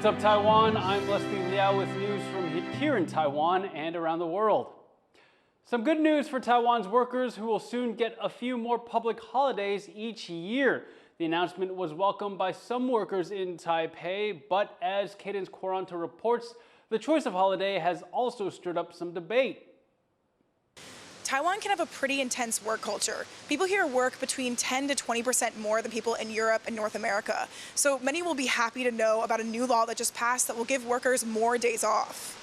up, Taiwan? I'm Liao with news from here in Taiwan and around the world. Some good news for Taiwan's workers who will soon get a few more public holidays each year. The announcement was welcomed by some workers in Taipei, but as Cadence Quaranta reports, the choice of holiday has also stirred up some debate. Taiwan can have a pretty intense work culture. People here work between 10 to 20% more than people in Europe and North America. So many will be happy to know about a new law that just passed that will give workers more days off.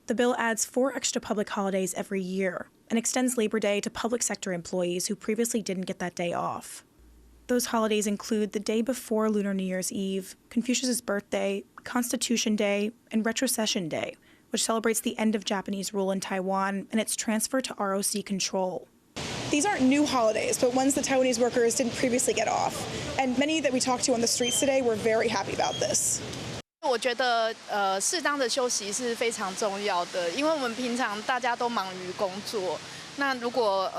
The bill adds 4 extra public holidays every year and extends Labor Day to public sector employees who previously didn't get that day off. Those holidays include the day before Lunar New Year's Eve, Confucius's birthday, Constitution Day, and Retrocession Day, which celebrates the end of Japanese rule in Taiwan and its transfer to ROC control. These aren't new holidays, but ones that Taiwanese workers didn't previously get off. And many that we talked to on the streets today were very happy about this. 我觉得适当的休息是非常重要的，因为我们平常大家都忙于工作，那如果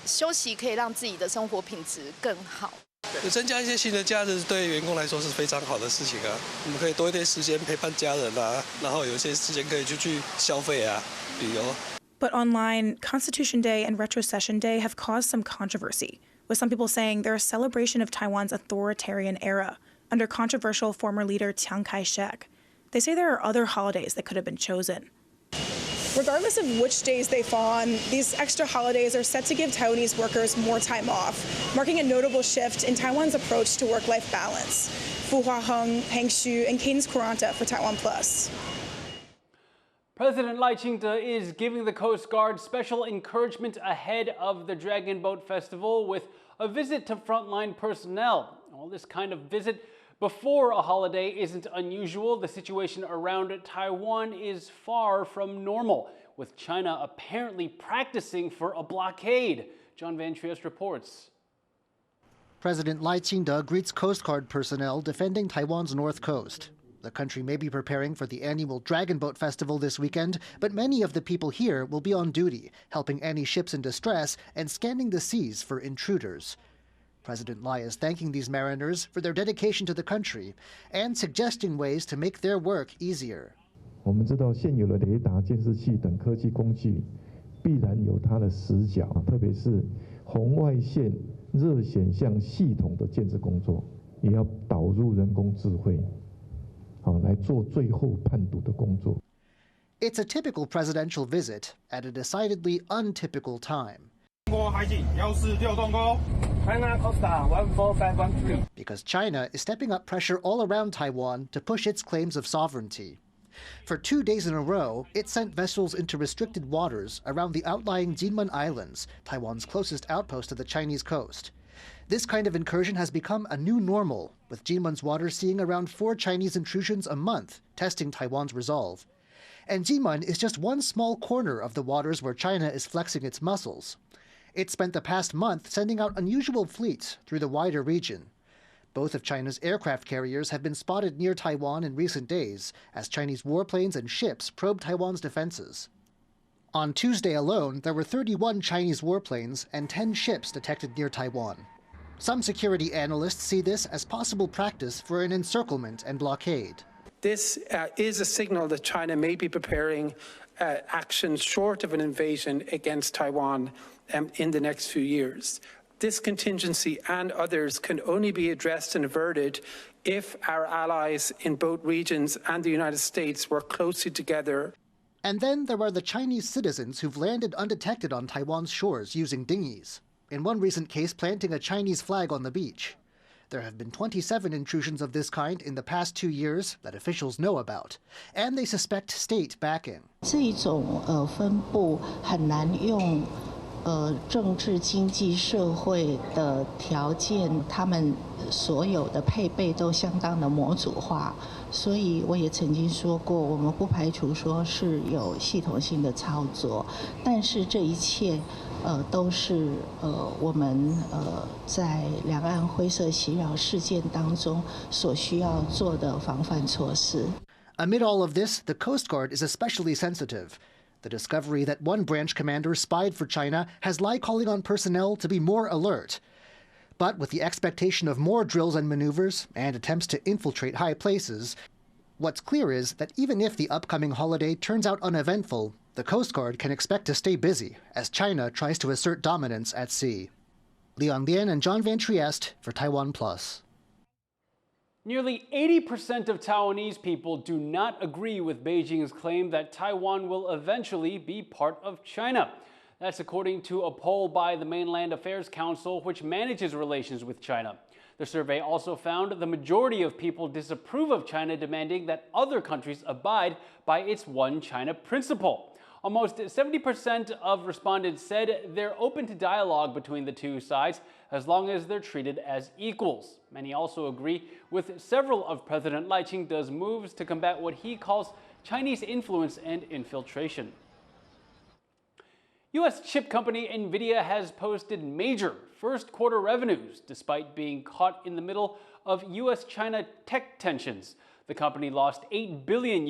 休息可以让自己的生活品质更好。增加一些新的假日，对员工来说是非常好的事情啊。我们可以多一点时间陪伴家人啊，然后有一些时间可以去消费啊、旅游。But online, Constitution Day and Retrocession Day have caused some controversy, with some people saying they're a celebration of Taiwan's authoritarian era under controversial former leader Chiang Kai-shek. They say there are other holidays that could have been chosen. Regardless of which days they fall on, these extra holidays are set to give Taiwanese workers more time off, marking a notable shift in Taiwan's approach to work-life balance. Fu Huaheng, Peng Xu, and Cadence Quaranta for TaiwanPlus. President Lai Ching-te is giving the Coast Guard special encouragement ahead of the Dragon Boat Festival with a visit to frontline personnel. Well, this kind of visit before a holiday isn't unusual. The situation around Taiwan is far from normal, with China apparently practicing for a blockade. John Van Trieste reports. President Lai Ching-te greets Coast Guard personnel defending Taiwan's north coast. The country may be preparing for the annual Dragon Boat Festival this weekend, but many of the people here will be on duty, helping any ships in distress and scanning the seas for intruders. President Lai is thanking these mariners for their dedication to the country and suggesting ways to make their work easier. 我们知道现有的雷达、监视器等科技工具必然有它的死角，特别是红外线热显像系统的建制工作，也要导入人工智慧，来做最后判读的工作。 It's a typical presidential visit at a decidedly untypical time. Because China is stepping up pressure all around Taiwan to push its claims of sovereignty. For 2 days in a row, it sent vessels into restricted waters around the outlying Jinmen Islands, Taiwan's closest outpost to the Chinese coast. This kind of incursion has become a new normal, with Jinmen's waters seeing around 4 Chinese intrusions a month, testing Taiwan's resolve. And Jinmen is just one small corner of the waters where China is flexing its muscles. It spent the past month sending out unusual fleets through the wider region. Both of China's aircraft carriers have been spotted near Taiwan in recent days as Chinese warplanes and ships probe Taiwan's defenses. On Tuesday alone, there were 31 Chinese warplanes and 10 ships detected near Taiwan. Some security analysts see this as possible practice for an encirclement and blockade. This is a signal that China may be preparing actions short of an invasion against Taiwan in the next few years. This contingency and others can only be addressed and averted if our allies in both regions and the United States work closely together. And then there are the Chinese citizens who've landed undetected on Taiwan's shores using dinghies, in one recent case planting a Chinese flag on the beach. There have been 27 intrusions of this kind in the past 2 years that officials know about, and they suspect state backing. 这种分布很难用政治、经济、社会的条件，他们所有的配备都相当的模组化，所以我也曾经说过，我们不排除说是有系统性的操作，但是这一切都是我们在两岸灰色袭扰事件当中所需要做的防范措施。Amid all of this, the Coast Guard is especially sensitive. The discovery that one branch commander spied for China has Lai calling on personnel to be more alert. But with the expectation of more drills and maneuvers and attempts to infiltrate high places, What's clear is that even if the upcoming holiday turns out uneventful, the Coast Guard can expect to stay busy as China tries to assert dominance at sea. Liao and John Van Trieste for TaiwanPlus. Nearly 80% of Taiwanese people do not agree with Beijing's claim that Taiwan will eventually be part of China. That's according to a poll by the Mainland Affairs Council, which manages relations with China. The survey also found the majority of people disapprove of China demanding that other countries abide by its one China principle. Almost 70% of respondents said they're open to dialogue between the two sides as long as they're treated as equals. Many also agree with several of President Lai Ching-te's moves to combat what he calls Chinese influence and infiltration. U.S. chip company Nvidia has posted major first quarter revenues despite being caught in the middle of U.S.-China tech tensions. The company lost $8 billion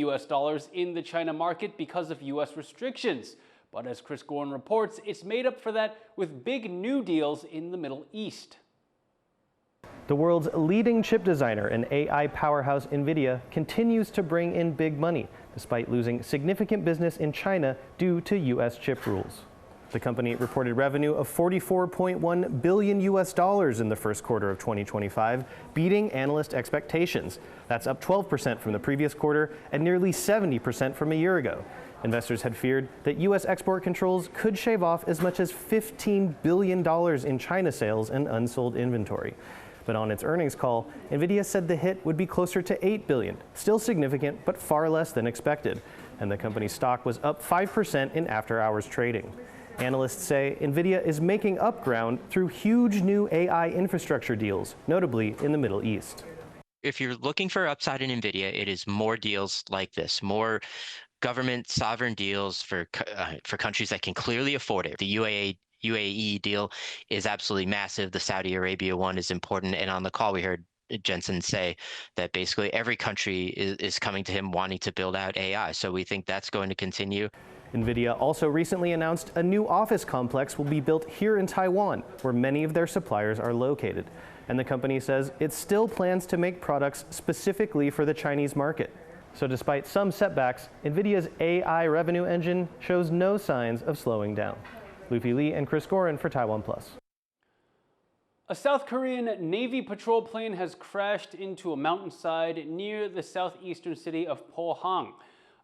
in the China market because of U.S. restrictions. But as Chris Gorn reports, it's made up for that with big new deals in the Middle East. The world's leading chip designer and AI powerhouse Nvidia continues to bring in big money, despite losing significant business in China due to U.S. chip rules. The company reported revenue of $44.1 billion in the first quarter of 2025, beating analyst expectations. That's up 12% from the previous quarter and nearly 70% from a year ago. Investors had feared that U.S. export controls could shave off as much as $15 billion in China sales and unsold inventory. But on its earnings call, Nvidia said the hit would be closer to $8 billion, still significant, but far less than expected. And the company's stock was up 5% in after-hours trading. Analysts say Nvidia is making up ground through huge new AI infrastructure deals, notably in the Middle East. If you're looking for upside in Nvidia, it is more deals like this, more government sovereign deals for countries that can clearly afford it. The UAE deal is absolutely massive. The Saudi Arabia one is important. And on the call, we heard Jensen say that basically every country is coming to him wanting to build out AI. So we think that's going to continue. Nvidia also recently announced a new office complex will be built here in Taiwan, where many of their suppliers are located. And the company says it still plans to make products specifically for the Chinese market. So despite some setbacks, Nvidia's AI revenue engine shows no signs of slowing down. Luffy Lee and Chris Gorin for TaiwanPlus. A South Korean Navy patrol plane has crashed into a mountainside near the southeastern city of Pohang.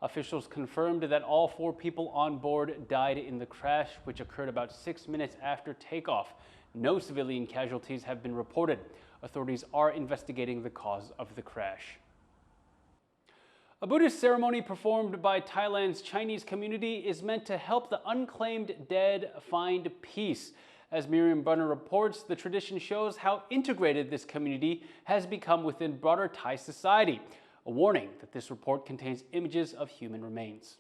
Officials confirmed that all 4 people on board died in the crash, which occurred about 6 minutes after takeoff. No civilian casualties have been reported. Authorities are investigating the cause of the crash. A Buddhist ceremony performed by Thailand's Chinese community is meant to help the unclaimed dead find peace. As Miriam Brunner reports, the tradition shows how integrated this community has become within broader Thai society. A warning that this report contains images of human remains.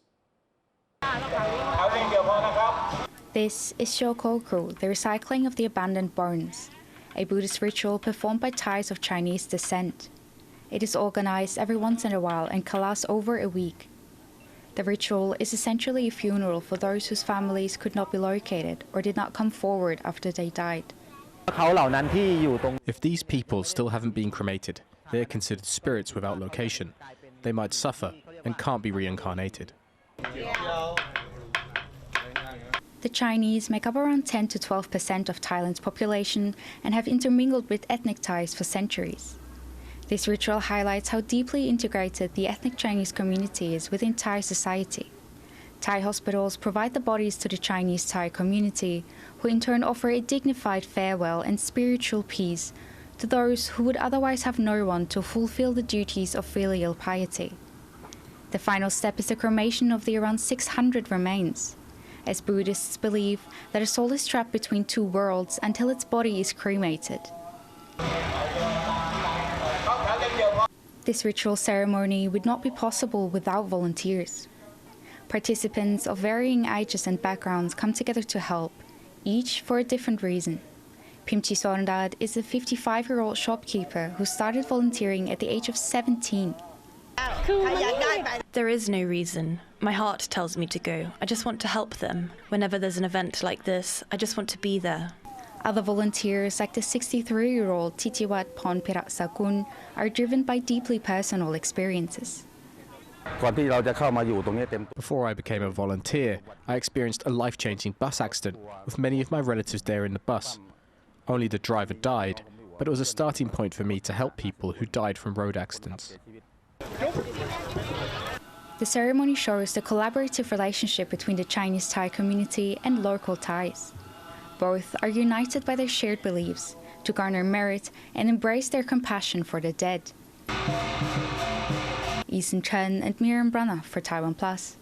This is Shokoku, the recycling of the abandoned bones, a Buddhist ritual performed by Thais of Chinese descent. It is organized every once in a while and can last over a week. The ritual is essentially a funeral for those whose families could not be located or did not come forward after they died. If these people still haven't been cremated, they are considered spirits without location. They might suffer and can't be reincarnated. The Chinese make up around 10 to 12% of Thailand's population and have intermingled with ethnic Thais for centuries. This ritual highlights how deeply integrated the ethnic Chinese community is within Thai society. Thai hospitals provide the bodies to the Chinese Thai community, who in turn offer a dignified farewell and spiritual peace to those who would otherwise have no one to fulfill the duties of filial piety. The final step is the cremation of the around 600 remains, as Buddhists believe that a soul is trapped between 2 worlds until its body is cremated. This ritual ceremony would not be possible without volunteers. Participants of varying ages and backgrounds come together to help, each for a different reason. Pimchi Sorndad is a 55-year-old shopkeeper who started volunteering at the age of 17. There is no reason. My heart tells me to go. I just want to help them. Whenever there's an event like this, I just want to be there. Other volunteers, like the 63-year-old Titiwat Pon Piraksakun, are driven by deeply personal experiences. Before I became a volunteer, I experienced a life-changing bus accident with many of my relatives there in the bus. Only the driver died, but it was a starting point for me to help people who died from road accidents. The ceremony shows the collaborative relationship between the Chinese Thai community and local Thais. Both are united by their shared beliefs to garner merit and embrace their compassion for the dead. Eason Chen and Miriam Brunner for TaiwanPlus.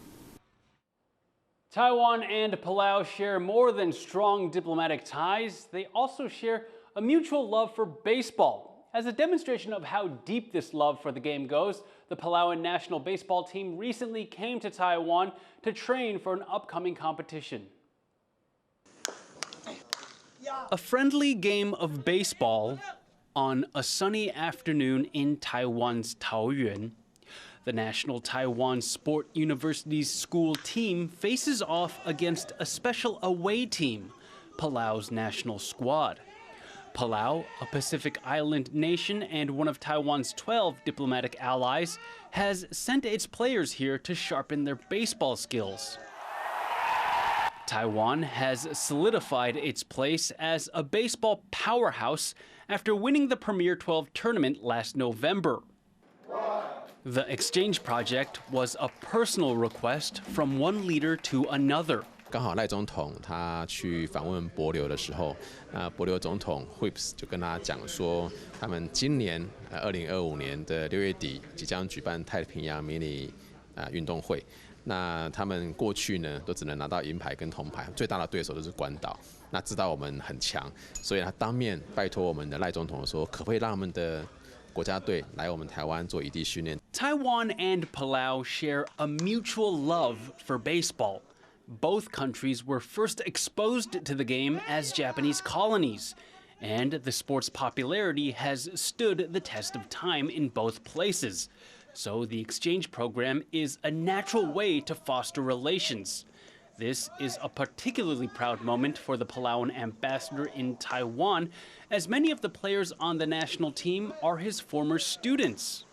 Taiwan and Palau share more than strong diplomatic ties. They also share a mutual love for baseball. As a demonstration of how deep this love for the game goes, the Palauan national baseball team recently came to Taiwan to train for an upcoming competition. A friendly game of baseball on a sunny afternoon in Taiwan's Taoyuan. The National Taiwan Sport University's school team faces off against a special away team, Palau's national squad. Palau, a Pacific island nation and one of Taiwan's 12 diplomatic allies, has sent its players here to sharpen their baseball skills. Taiwan has solidified its place as a baseball powerhouse after winning the Premier 12 tournament last November. The exchange project was a personal request from one leader to another. 刚好赖总统他去访问帛琉的时候，帛琉总统 Whips 就跟他讲说，他们今年2025年的6月底即将举办太平洋迷你运动会。那他们过去呢都只能拿到银牌跟铜牌，最大的对手都是关岛。那知道我们很强，所以他当面拜托我们的赖总统说，可不可以让他们的国家队来我们台湾做异地训练。Taiwan and Palau share a mutual love for baseball. Both countries were first exposed to the game as Japanese colonies, and the sport's popularity has stood the test of time in both places. So the exchange program is a natural way to foster relations. This is a particularly proud moment for the Palauan ambassador in Taiwan, as many of the players on the national team are his former students.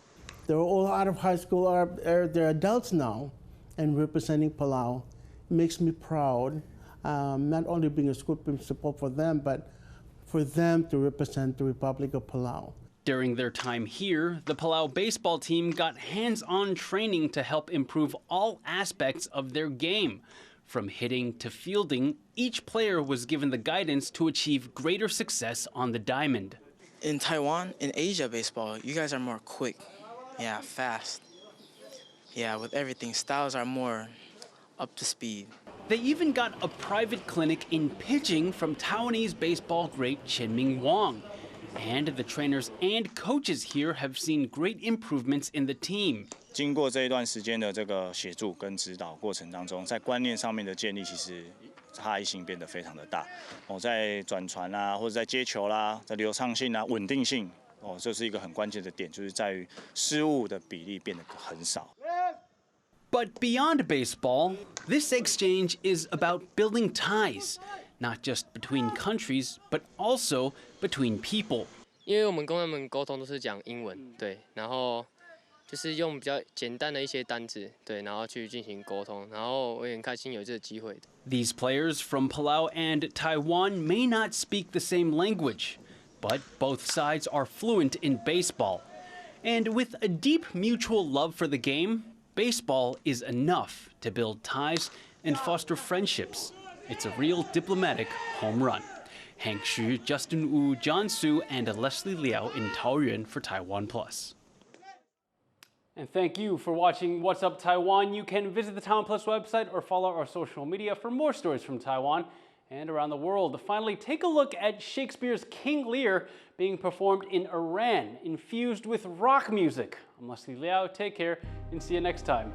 They're all out of high school, they're adults now, and representing Palau makes me proud, not only being a school principal for them, but for them to represent the Republic of Palau. During their time here, the Palau baseball team got hands-on training to help improve all aspects of their game. From hitting to fielding, each player was given the guidance to achieve greater success on the diamond. In Taiwan, in Asia baseball, you guys are more quick. Yeah, fast. Yeah, with everything, styles are more up to speed. They even got a private clinic in pitching from Taiwanese baseball great Chen-Ming Wang. And the trainers and coaches here have seen great improvements in the team. 经过这一段时间的这个协助跟指导过程当中，在观念上面的建立，其实差异性变得非常的大。在转传啦，或者在接球啦，在流畅性啊、稳定性，这是一个很关键的点，就是在于失误的比例变得很少。But beyond baseball, this exchange is about building ties, not just between countries, but also between people. 因为我们跟他们沟通都是讲英文，对，然后就是用比较简单的一些单字，对，然后去进行沟通，然后我也很开心有这个机会。These players from Palau and Taiwan may not speak the same language, but both sides are fluent in baseball. And with a deep mutual love for the game, baseball is enough to build ties and foster friendships. It's a real diplomatic home run. Hank Xu, Justin Wu, John Su, and Leslie Liao in Taoyuan for TaiwanPlus. And thank you for watching What's Up Taiwan. You can visit the TaiwanPlus website or follow our social media for more stories from Taiwan and around the world. Finally, take a look at Shakespeare's King Lear being performed in Iran, infused with rock music. I'm Leslie Liao. Take care and see you next time.